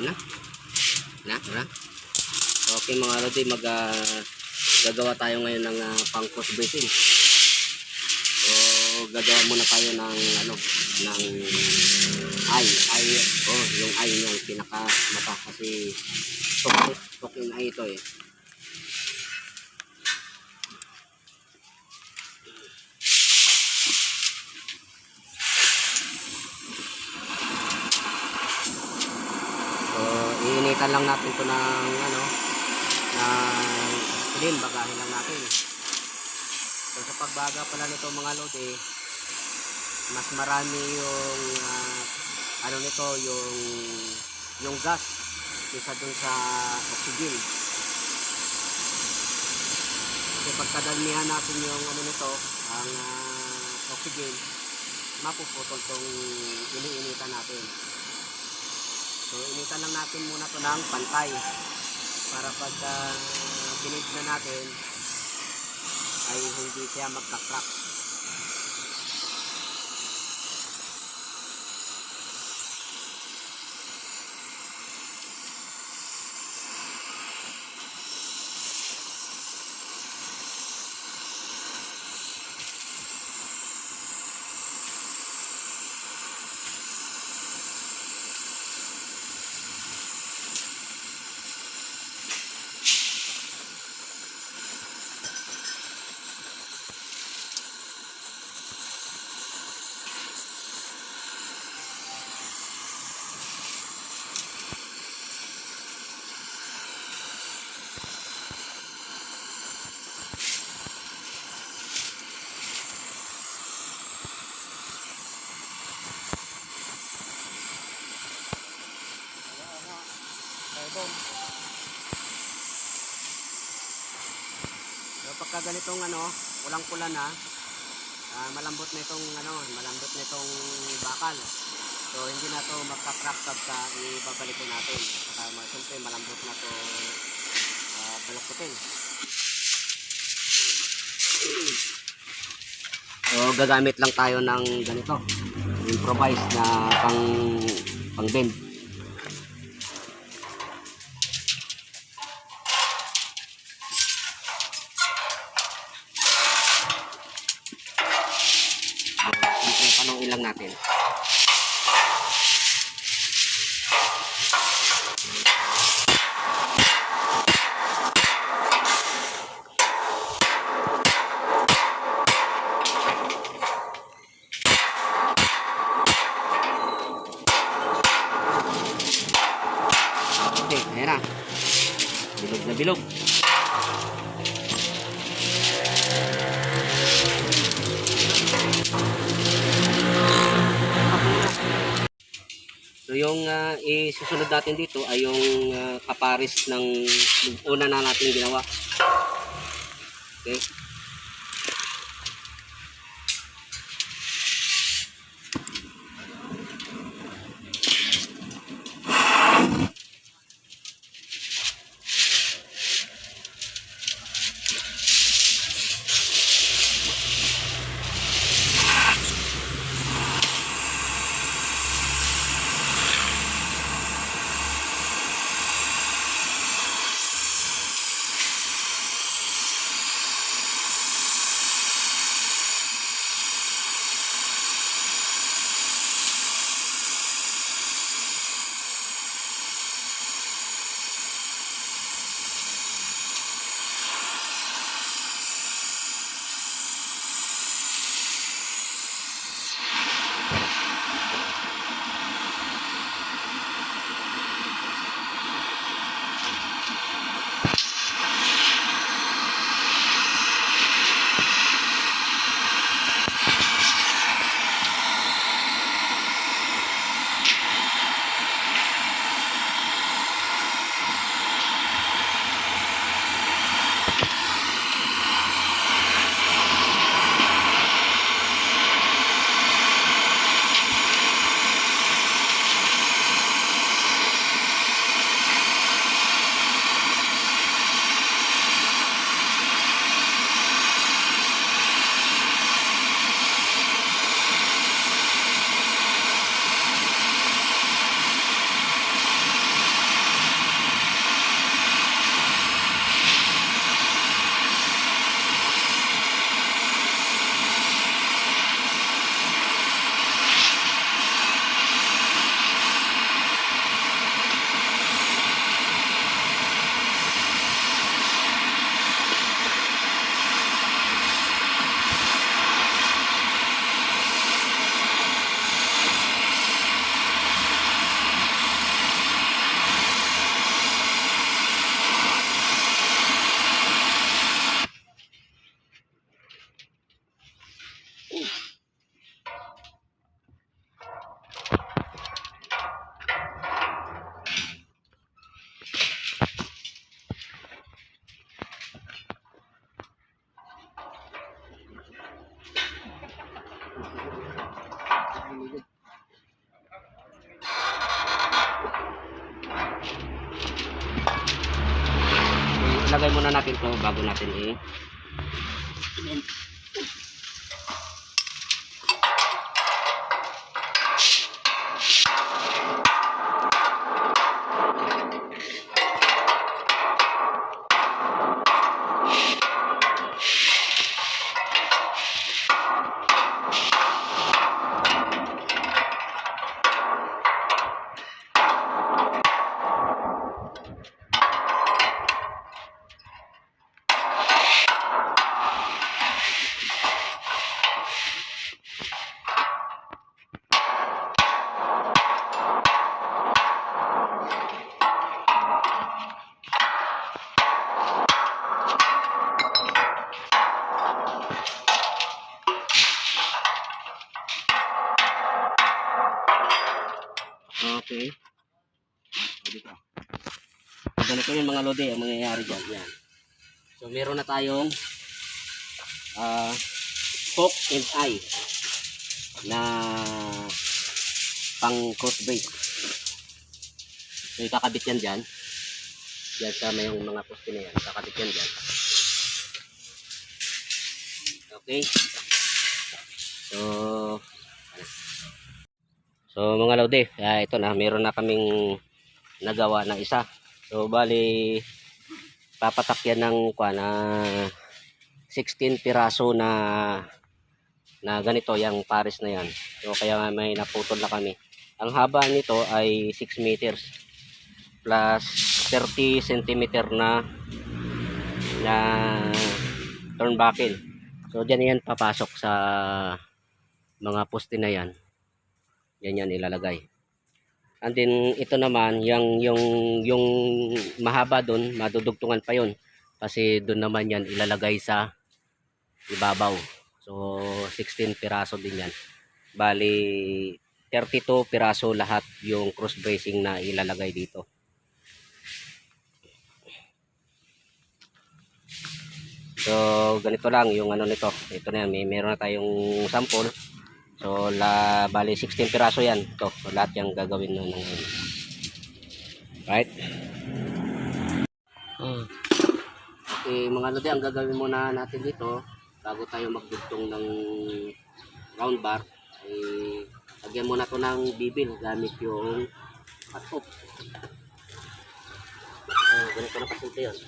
na. Okay mga lodi, gagawa tayo ngayon ng pang cross bracing. So gagawa muna tayo ng ng yung eye niya, yung pinaka mata kasi stock in eye ito eh. Iinitan lang natin ito ng clean, bagahin lang natin. So sa pagbaga pala nito mga lodi, mas marami yung nito, yung gas kaysa dun sa oxygen. Kasi pagkadamihan natin yung nito, ang oxygen, mapuputol tong iniinitan natin. So initan lang natin muna to ng pantay para pagka binid na natin ay hindi siya magka-crack. So pagka ganitong pulang-pula na, malambot na itong bakal. So hindi na to magka-crack pagka ibabalik natin. Siyempre malambot na to balakputin. So gagamit lang tayo ng ganito, improvised na pang bend. Panuin lang natin. Okay, ayan na. Bilog na bilog. So yung isusunod natin dito ay yung kaparis ng una na natin ginawa. Okay. ilagay muna natin to bago natin okay. Ganito yung mga lode ang mangyayari dyan. Yan. So meron na tayong hook and eye na pang cross brake. So ikakabit yan dyan. Diyan sa may mga poste na yan. Ikakabit yan dyan. Okay. So mga lode, ito na, meron na kaming nagawa na isa. So bali papatak yan ng 16 piraso na ganito yung pares na yan. So kaya may naputol na kami. Ang haba nito ay 6 meters plus 30 cm na turnbuckle. So dyan yan papasok sa mga poste na yan. Yan ilalagay. And then ito naman yung mahaba doon, madudugtungan pa yon kasi doon naman yan ilalagay sa ibabaw. So 16 piraso din yan. Bali 32 piraso lahat yung cross bracing na ilalagay dito. So ganito lang yung ano nito. Ito na yan, meron na tayong sample. So bali 16 piraso yan. Ito, lahat yung gagawin na ng right. Okay, mga lodi, ang gagawin muna natin dito bago tayo magdugtong ng round bar ay lagyan muna to ng bibil gamit yung cut hook. Ganito na kasunti yun.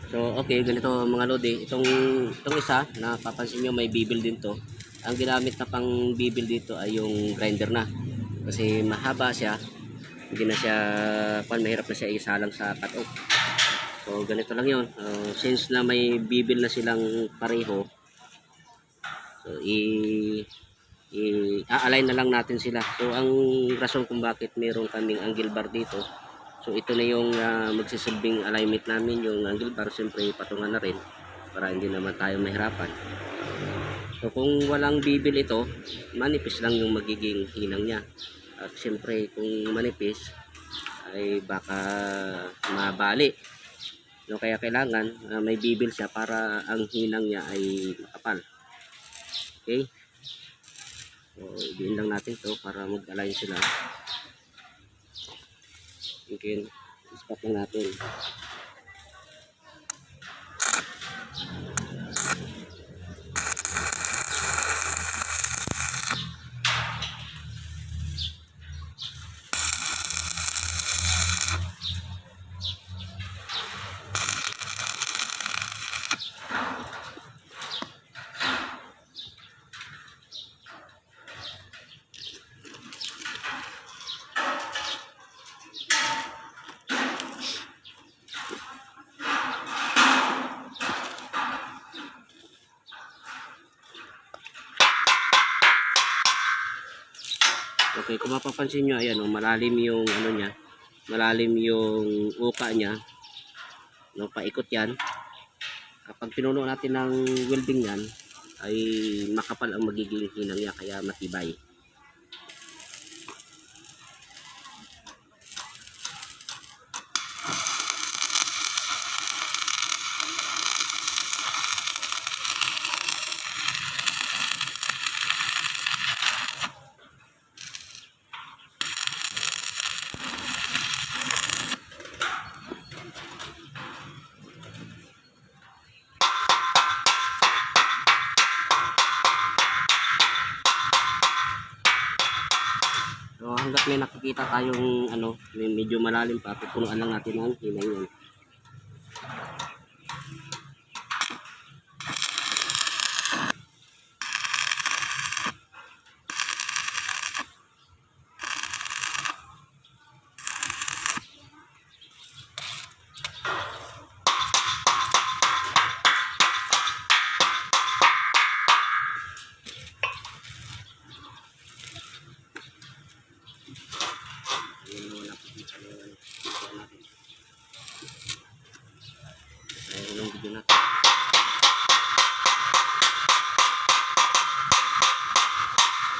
So okay, ganito mga lodi, itong isa na papansin nyo may bibil din to. Ang ginamit na pang bibil dito ay yung grinder na kasi mahaba siya, hindi na siya mahirap na siya isalang sa cut off. So ganito lang yun. Since na may bibil na silang pareho, so i-align na lang natin sila. So ang rason kung bakit meron kaming angle bar dito, so ito na yung magsisilbing alignment namin, yung angle bar. Siyempre patungan na rin para hindi naman tayo mahirapan. So kung walang bibil ito, manipis lang yung magiging hinang niya. At siyempre kung manipis ay baka mabali. So kaya kailangan may bibil siya para ang hinang niya ay makapal. Okay? So diin lang natin to para mag-align sila. Okay, ispat lang natin. Okay, kung mapapansin nyo, ayan, oh, malalim yung ano niya, malalim yung uka niya, no, paikot yan. Kapag pinuno natin ng welding yan, ay makapal ang magiging hinang niya, kaya matibay. So hanggat may nakikita tayong ano, medyo malalim pa, pupunuan lang natin ang hinay yan. Ayun ang video natin.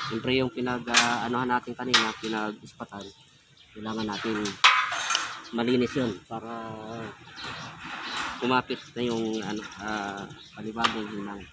Siyempre yung anuhan natin kanina, pinag-ispatan, kailangan natin malinis yun para kumapit na yung ano, panibagong hinang.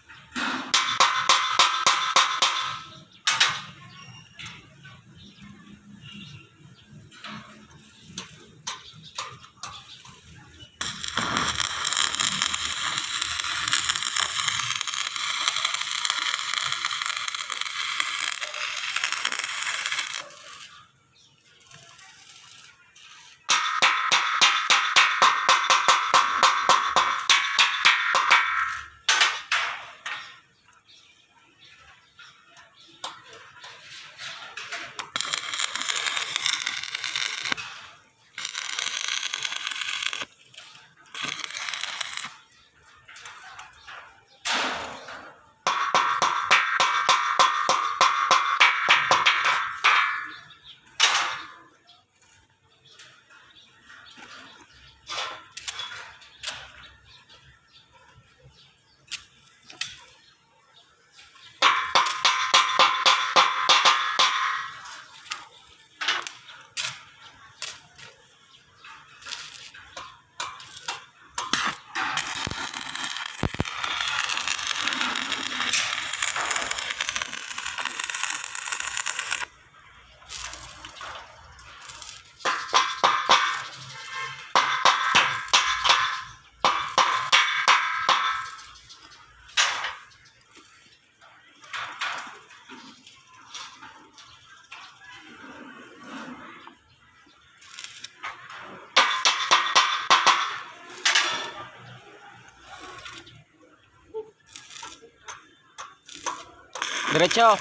Diretso.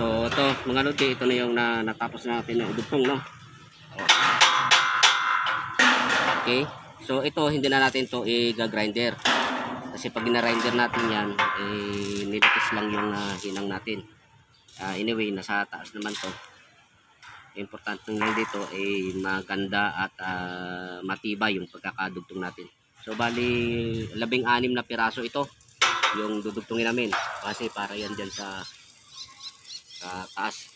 So ito mga lodi, ito na yung natapos natin na udugtong, no? Okay, so ito hindi na natin to i-grinder kasi pag ina-grinder natin yan, nilipis lang yung hinang natin. Anyway, nasa taas naman to. Importante lang dito ay maganda at matibay yung pagkakadugtong natin. So bali 16 na piraso ito yung dudugtungin namin kasi para yan dyan sa taas.